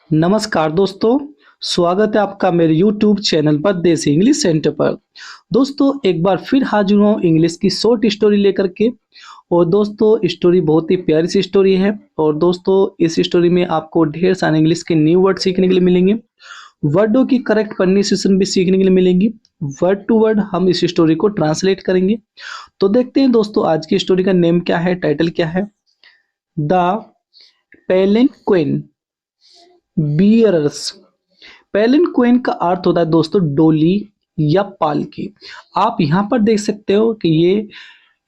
नमस्कार दोस्तों, स्वागत है आपका मेरे YouTube चैनल पर देसी इंग्लिश सेंटर पर। दोस्तों एक बार फिर हाजिर हुआ हूँ इंग्लिश की शॉर्ट स्टोरी लेकर के। और दोस्तों स्टोरी बहुत ही प्यारी सी स्टोरी है। और दोस्तों इस स्टोरी में आपको ढेर सारे इंग्लिश के न्यू वर्ड सीखने के लिए मिलेंगे, वर्डों की करेक्ट प्रोनाउंसिएशन भी सीखने के लिए मिलेंगी। वर्ड टू वर्ड हम इस स्टोरी को ट्रांसलेट करेंगे। तो देखते हैं दोस्तों आज की स्टोरी का नेम क्या है, टाइटल क्या है। The पेलिनक्विन bearers. पेलिनक्विन का अर्थ होता है दोस्तों डोली या पालकी। आप यहाँ पर देख सकते हो कि ये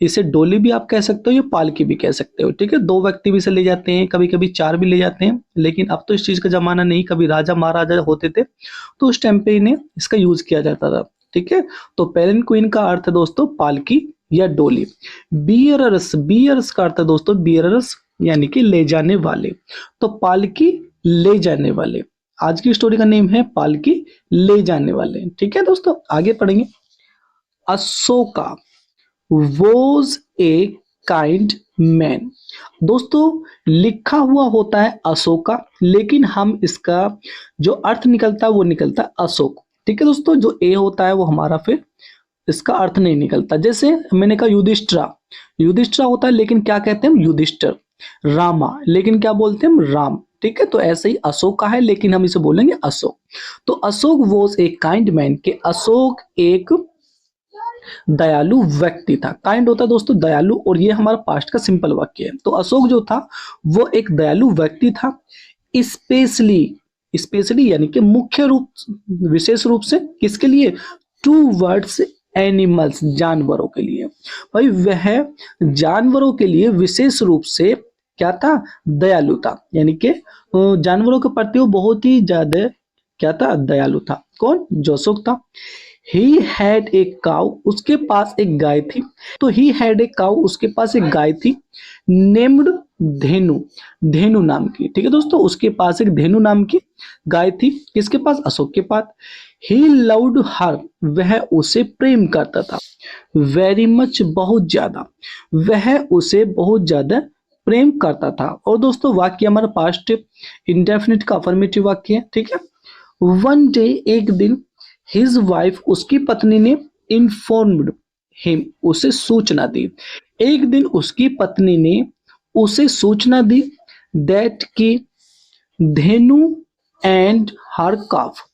इसे डोली भी आप कह सकते हो, ये पालकी भी कह सकते हो। ठीक है, दो व्यक्ति भी इसे ले जाते हैं, कभी कभी चार भी ले जाते हैं, लेकिन अब तो इस चीज का जमाना नहीं। कभी राजा महाराजा होते थे तो उस टाइम पे इन्हें इसका यूज किया जाता था। ठीक है, तो पेलिनक्विन का अर्थ है दोस्तों पालकी या डोली। बियरर्स, बियर्स का अर्थ है दोस्तों बियरर्स यानी कि ले जाने वाले। तो पालकी ले जाने वाले, आज की स्टोरी का नेम है पालकी ले जाने वाले। ठीक है दोस्तों, आगे पढ़ेंगे। Ashoka was a kind man. दोस्तों लिखा हुआ होता है अशोका, लेकिन हम इसका जो अर्थ निकलता है वो निकलता है अशोक। ठीक है दोस्तों, जो ए होता है वो हमारा फिर इसका अर्थ नहीं निकलता। जैसे मैंने कहा युधिष्ठिरा, युधिष्ठिरा होता है लेकिन क्या कहते हैं हम युधिष्ठिर। रामा लेकिन क्या बोलते हैं हम राम। ठीक है, तो ऐसे ही अशोक का है लेकिन हम इसे बोलेंगे अशोक। तो Ashok was a kind man, के अशोक एक दयालु व्यक्ति था। काइंड होता है दोस्तों दयालु, और ये हमारा पास्ट का सिंपल वाक्य है। तो अशोक जो था वो एक दयालु व्यक्ति था। स्पेशली, स्पेशली यानी कि मुख्य रूप, विशेष रूप से किसके लिए, टू वर्ड्स एनिमल्स, जानवरों के लिए। भाई वह जानवरों के लिए विशेष रूप से क्या था, दयालु था। यानी कि जानवरों के प्रति वो बहुत ही ज्यादा क्या था, दयालु था। कौन, जो अशोक था। ही हैड ए काउ, उसके पास एक गाय थी। तो ही हैड ए काउ, उसके पास एक गाय थी। नेम्ड धेनु, धेनु नाम की। ठीक है दोस्तों, उसके पास एक धेनु नाम की गाय थी। किसके पास, अशोक के पास। ही लव्ड हर, वह उसे प्रेम करता था। वेरी मच, बहुत ज्यादा, वह उसे बहुत ज्यादा प्रेम करता था। और दोस्तों वाक्य हमारा पास्ट इंडेफिनिट का अफर्मेटिव वाक्य है। ठीक है, वन डे, एक दिन, हिज वाइफ, उसकी पत्नी ने, इन्फॉर्म्ड हिम, उसे सूचना दी। एक दिन उसकी पत्नी ने उसे सूचना दी दैट की धेनु एंड हर काफ।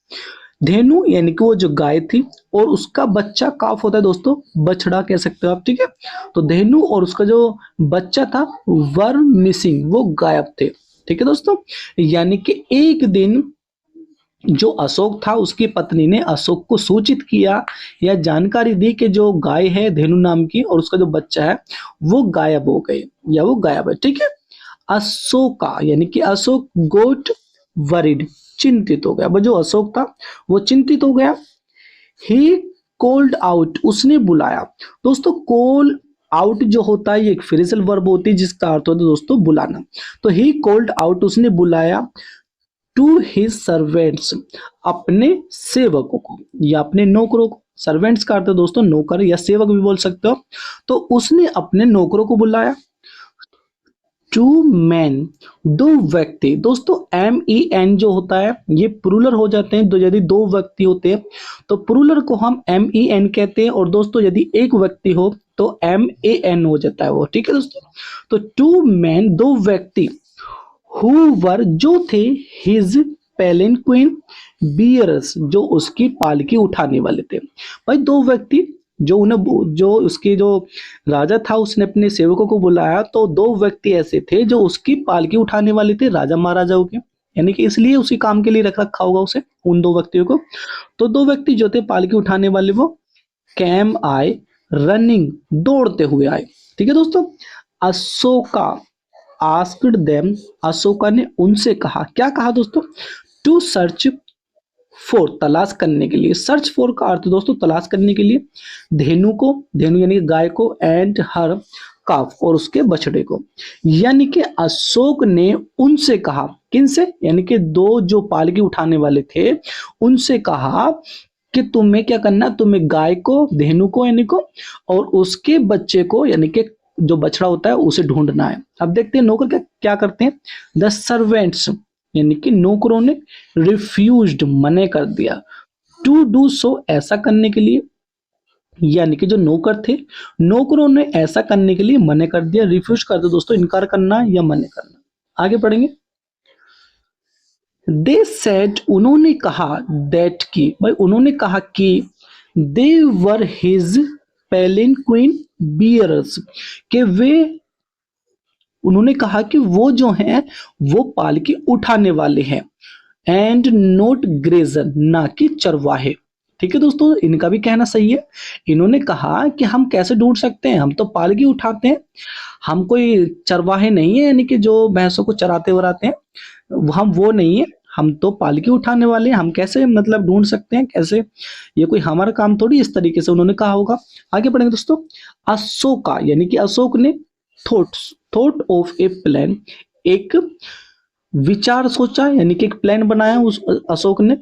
धेनु यानी कि वो जो गाय थी और उसका बच्चा, काफ होता है दोस्तों बछड़ा कह सकते हो आप। ठीक है, तो धेनु और उसका जो बच्चा था वर मिसिंग, वो गायब थे। ठीक है दोस्तों, यानी कि एक दिन जो अशोक था उसकी पत्नी ने अशोक को सूचित किया या जानकारी दी कि जो गाय है धेनु नाम की और उसका जो बच्चा है वो गायब हो गए या वो गायब है। ठीक है, अशोका यानी कि अशोक गोट वरिड, चिंतित हो गया। वो जो अशोक था वो चिंतित हो गया। ही कॉल्ड आउट, उसने बुलाया। दोस्तों कॉल आउट जो होता है ये एक फ्रेजल वर्ब होती है जिसका अर्थ होता है दोस्तों बुलाना। तो ही कॉल्ड आउट, उसने बुलाया टू हिज सर्वेंट्स, अपने सेवकों को या अपने नौकरों को। सर्वेंट्स का अर्थ है दोस्तों नौकर या सेवक भी बोल सकते हो। तो उसने अपने नौकरों को बुलाया। टू मैन, दो व्यक्ति। दोस्तों एम ई एन जो होता है ये प्लूरल हो जाते हैं। यदि दो व्यक्ति होते हैं तो प्लूरल को हम एम ई एन कहते हैं, और दोस्तों यदि एक व्यक्ति हो तो एम ए एन हो जाता है वो। ठीक है दोस्तों, तो टू मैन, दो व्यक्ति, हु वर, जो थे, हिज पेलिनक्विन बियर्स, जो उसकी पालकी उठाने वाले थे। भाई दो व्यक्ति जो उन्हें, जो उसके जो राजा था उसने अपने सेवकों को बुलाया, तो दो व्यक्ति ऐसे थे जो उसकी पालकी उठाने वाले थे राजा महाराजाओं के, यानी कि इसलिए उसी काम के लिए रख रखा होगा उसे, उन दो व्यक्तियों को। तो दो व्यक्ति जो थे पालकी उठाने वाले वो कैम आए, रनिंग, दौड़ते हुए आए। ठीक है दोस्तों, अशोका आस्क्ड देम, अशोका ने उनसे कहा। क्या कहा दोस्तों, टू सर्च फॉर, तलाश करने के लिए। सर्च फॉर का अर्थ दोस्तों तलाश करने के लिए। धेनु को, धेनु यानी गाय को, एंड हर काफ, और उसके बछड़े को। यानी कि अशोक ने उनसे कहा, किनसे, यानी कि दो जो पालकी उठाने वाले थे उनसे कहा कि तुम्हें क्या करना, तुम्हें गाय को, धेनु को यानी को, और उसके बच्चे को यानी कि जो बछड़ा होता है उसे ढूंढना है। अब देखते हैं नौकर क्या क्या करते हैं। द सर्वेंट्स यानी कि नौकरों ने रिफ्यूज्ड मने कर दिया टू डू सो ऐसा करने के लिए, यानी कि जो नौकर थे नौकरों ने ऐसा करने के लिए मने कर दिया। रिफ्यूज कर दो दोस्तों, इनकार करना या मने करना। आगे पढ़ेंगे। दे सेड उन्होंने कहा, दैट की भाई उन्होंने कहा कि दे वर हिज पेलिनक्विन बियरर्स, कि वे उन्होंने कहा कि वो जो हैं वो पालकी उठाने वाले हैं, एंड नोट ग्रेजर, ना कि चरवाहे। ठीक है दोस्तों, इनका भी कहना सही है। इन्होंने कहा कि हम कैसे ढूंढ सकते हैं, हम तो पालकी उठाते हैं, हम कोई चरवाहे नहीं है, यानी कि जो भैंसों को चराते वराते हैं, हम वो नहीं है, हम तो पालकी उठाने वाले हैं, हम कैसे मतलब ढूंढ सकते हैं, कैसे, ये कोई हमारा काम थोड़ी। इस तरीके से उन्होंने कहा होगा। आगे पढ़ेंगे दोस्तों। अशोका यानी कि अशोक ने थॉट ऑफ ए प्लान, एक विचार सोचा, यानी कि एक प्लान बनाया उस अशोक ने,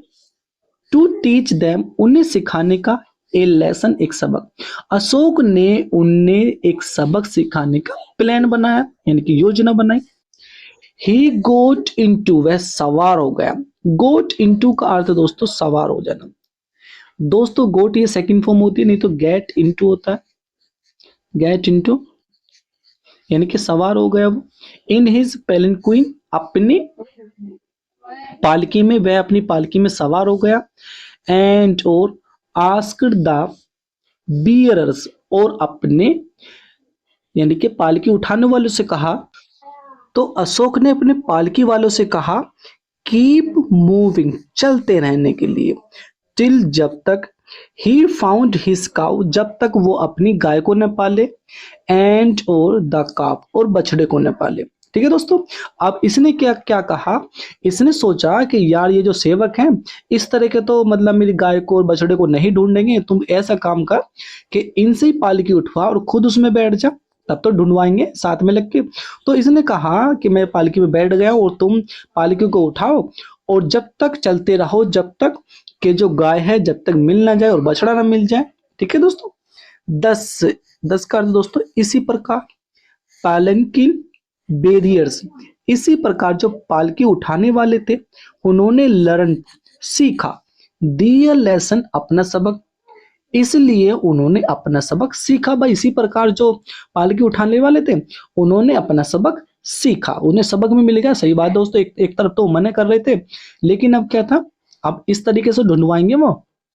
टू टीच देम उन्हें सिखाने का, ए लेसन एक सबक। अशोक ने उन्हें एक सबक सिखाने का प्लान बनाया, यानी कि योजना बनाई। ही गोट इनटू, वह सवार हो गया। गोट इनटू का अर्थ दोस्तों सवार हो जाना। दोस्तों गोट ये सेकंड फॉर्म होती है, नहीं तो गेट इनटू होता है। गेट इनटू यानी कि सवार हो गया वो। इन हिज पेलिनक्विन, अपनी पालकी में, वह अपनी पालकी में सवार हो गया। एंड और आस्क्ड द बियरर्स, और अपने यानी कि पालकी उठाने वालों से कहा। तो अशोक ने अपने पालकी वालों से कहा कीप मूविंग, चलते रहने के लिए, टिल जब तक, ही फाउंड हिज काउ, जब तक वो अपनी गाय को न पाले, एंड और द काफ, और बछड़े को न पाले। ठीक है दोस्तों, अब इसने क्या क्या कहा, इसने सोचा कि यार ये जो सेवक हैं इस तरह के तो मतलब मेरी गाय को और बछड़े को नहीं ढूंढेंगे, तुम ऐसा काम कर कि इनसे ही पालकी उठवा और खुद उसमें बैठ जा, तब तो ढूंढवाएंगे साथ में लग के। तो इसने कहा कि मैं पालकी में बैठ गया और तुम पालकी को उठाओ, और जब तक चलते रहो, जब तक कि जो गाय है जब तक मिल ना जाए और बछड़ा ना मिल जाए। ठीक है दोस्तों। 10 का अर्थ दोस्तों इसी प्रकार, पालनकिन बेरियर्स, इसी प्रकार जो पालकी उठाने वाले थे उन्होंने लर्न, सीखा, दिया लेसन, अपना सबक, इसलिए उन्होंने अपना सबक सीखा। भाई इसी प्रकार जो पालकी उठाने वाले थे उन्होंने अपना सबक सीखा, उन्हें सबक में मिल गया। सही बात दोस्तों, एक तरफ तो मना कर रहे थे, लेकिन अब क्या था, अब इस तरीके से ढूंढवाएंगे वो